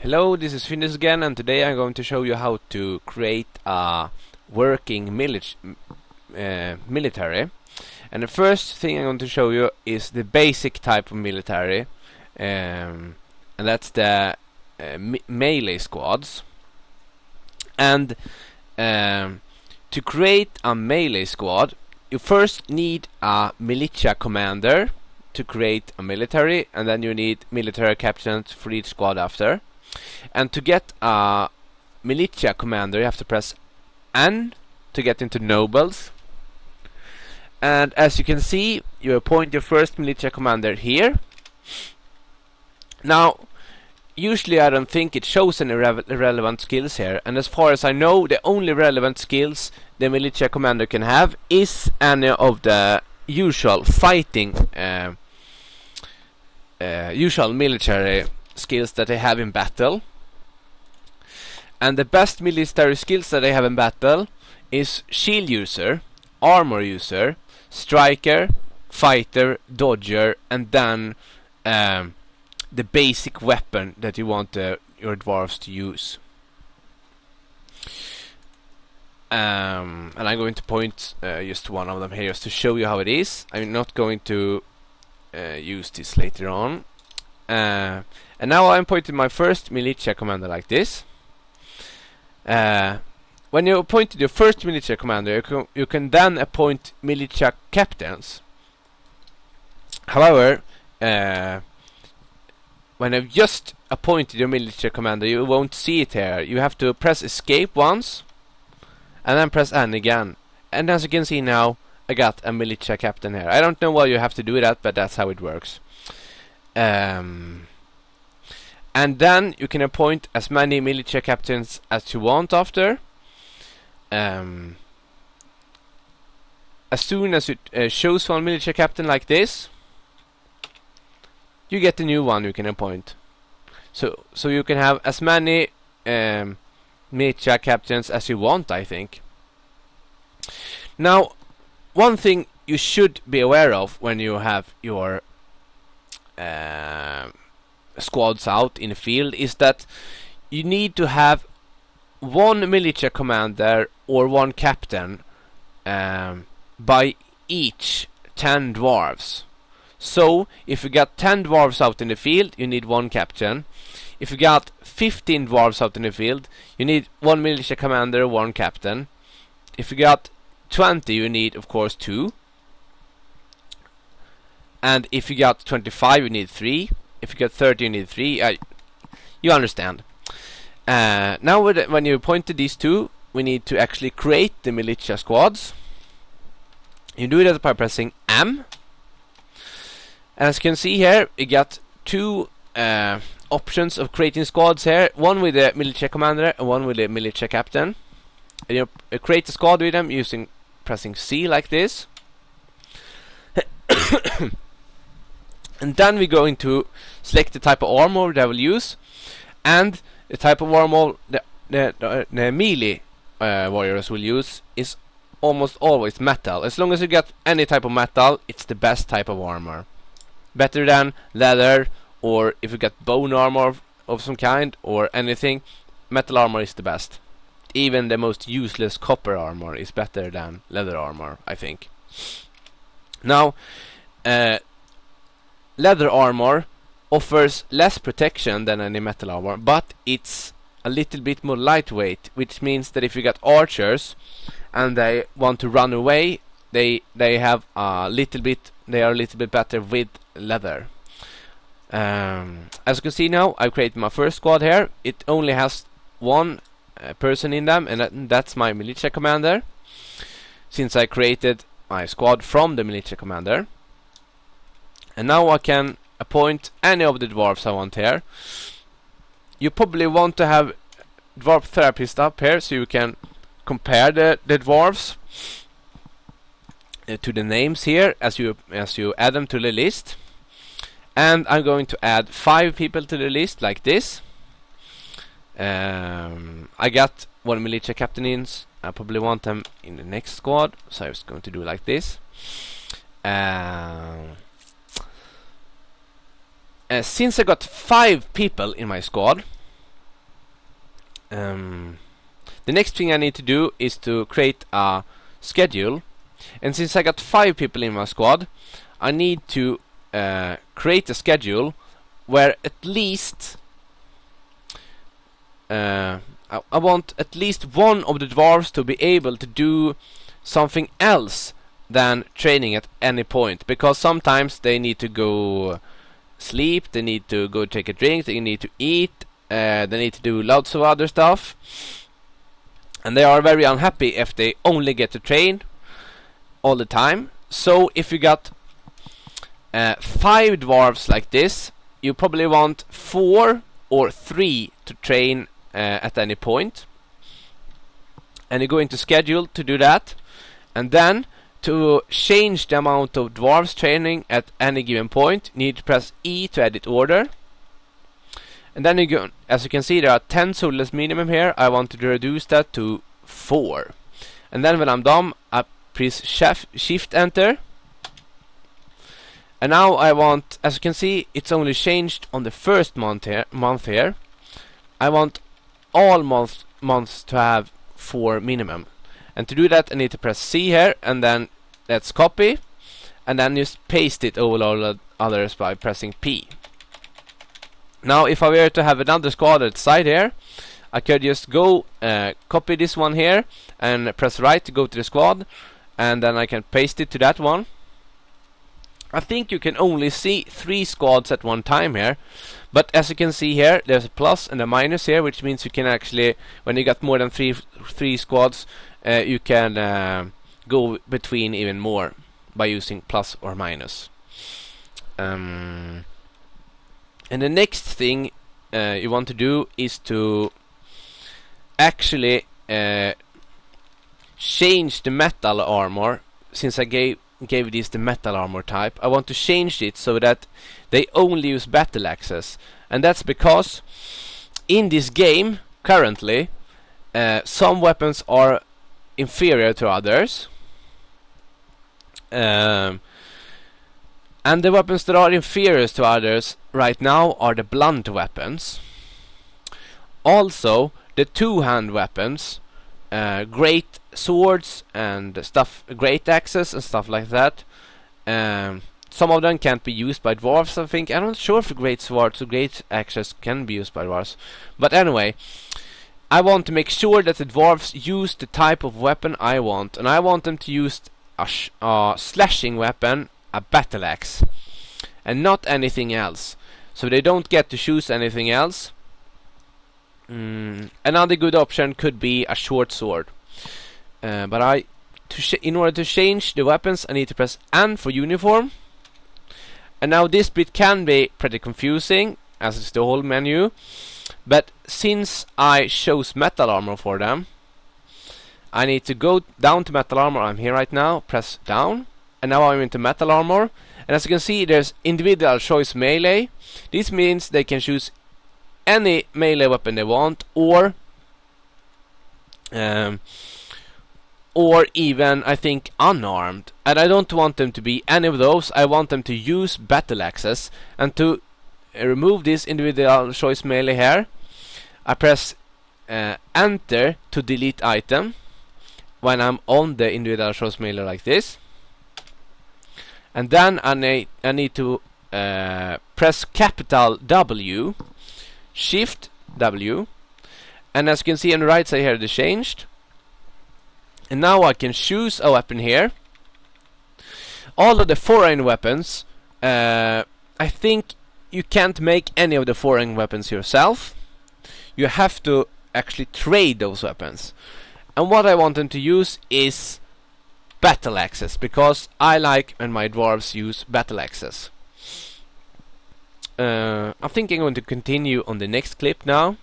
Hello, this is Finnis again, and today I'm going to show you how to create a working military. And the first thing I'm going to show you is the basic type of military, and that's the melee squads. And to create a melee squad, you first need a militia commander to create a military, and then you need military captains for each squad after. And to get a militia commander, you have to press N to get into nobles. And as you can see, you appoint your first militia commander here. Now, usually I don't think it shows any relevant skills here, and as far as I know, the only relevant skills the militia commander can have is any of the usual fighting, usual military skills that they have in battle. And the best military skills that they have in battle is shield user, armor user, striker, fighter, dodger, and then the basic weapon that you want your dwarves to use. And I'm going to point just one of them here just to show you how it is. I'm not going to use this later on. And now I'm pointing my first militia commander like this. When you appointed your first militia commander, you can then appoint militia captains. However, when I've just appointed your militia commander, you won't see it here. You have to press escape once, and then press N again. And as you can see now, I got a militia captain here. I don't know why you have to do that, but that's how it works. And then you can appoint as many militia captains as you want after. As soon as you choose one militia captain like this, you get a new one you can appoint. So you can have as many militia captains as you want, I think. Now, one thing you should be aware of when you have your squads out in the field is that you need to have one militia commander or one captain by each 10 dwarves. So if you got 10 dwarves out in the field, you need one captain. If you got 15 dwarves out in the field, you need one militia commander, one captain. If you got 20, you need of course 2. And if you got 25, you need 3. If you got 30, you need 3. You understand. Now when you appointed these two, we need to actually create the militia squads. You do that by pressing M. As you can see here, you got two options of creating squads here. One with the militia commander and one with the militia captain. And you create a squad with them using pressing C like this. And then we're going to select the type of armor they will use, and the type of armor the melee warriors will use is almost always metal. As long as you get any type of metal, it's the best type of armor. Better than leather, or if you get bone armor of some kind or anything, metal armor is the best. Even the most useless copper armor is better than leather armor, I think. Now, leather armor offers less protection than any metal armor, but it's a little bit more lightweight, which means that if you got archers and they want to run away, they are a little bit better with leather. As you can see now, I've created my first squad here. It only has one person in them, and that's my militia commander, since I created my squad from the militia commander. And now I can appoint any of the dwarves I want here. You probably want to have dwarf therapist up here so you can compare the dwarves to the names here as you add them to the list. And I'm going to add 5 people to the list like this. I got one militia captain in. I probably want them in the next squad, so I'm just going to do like this. Since I got 5 people in my squad, the next thing I need to do is to create a schedule, and since I got 5 people in my squad, I need to create a schedule where at least I want at least one of the dwarves to be able to do something else than training at any point, because sometimes they need to go sleep, they need to go take a drink, they need to eat, they need to do lots of other stuff, and they are very unhappy if they only get to train all the time. So if you got 5 dwarves like this, you probably want 4 or 3 to train at any point, and you go into schedule to do that, and then to change the amount of dwarves training at any given point, you need to press E to edit order. And then you go, as you can see, there are 10 soulless minimum here. I want to reduce that to 4. And then when I'm done, I press shift enter. And now I want, as you can see, it's only changed on the first month here. I want all months to have 4 minimum. And to do that, I need to press C here, and then let's copy, and then just paste it over all the others by pressing P. Now, if I were to have another squad at the side here, I could just go copy this one here and press right to go to the squad, and then I can paste it to that one. I think you can only see 3 squads at one time here, but as you can see here, there's a plus and a minus here, which means you can actually, when you got more than three squads, you can go between even more by using plus or minus. And the next thing you want to do is to actually change the metal armor. Since I gave this the metal armor type, I want to change it so that they only use battle axes, and that's because in this game currently some weapons are inferior to others, and the weapons that are inferior to others right now are the blunt weapons. Also the two-hand weapons, great swords and stuff, great axes and stuff like that, some of them can't be used by dwarves, I think. I'm not sure if great swords or great axes can be used by dwarves, but anyway, I want to make sure that the dwarves use the type of weapon I want, and I want them to use a slashing weapon, a battle axe, and not anything else, so they don't get to choose anything else. Another good option could be a short sword, but in order to change the weapons, I need to press N for uniform. And now this bit can be pretty confusing, as it's the whole menu, but since I chose metal armor for them, I need to go down to metal armor. I'm here right now, press down, and now I'm into metal armor. And as you can see, there's individual choice melee. This means they can choose any melee weapon they want, or even, I think, unarmed. And I don't want them to be any of those. I want them to use battle axes. And to remove this individual choice melee here, I press enter to delete item when I'm on the individual choice melee like this. And then I need to press capital W, Shift W, and as you can see on the right side here, they changed. And now I can choose a weapon here. All of the foreign weapons, I think you can't make any of the foreign weapons yourself. You have to actually trade those weapons. And what I want them to use is battle axes, because I like when my dwarves use battle axes. I think I'm going to continue on the next clip now.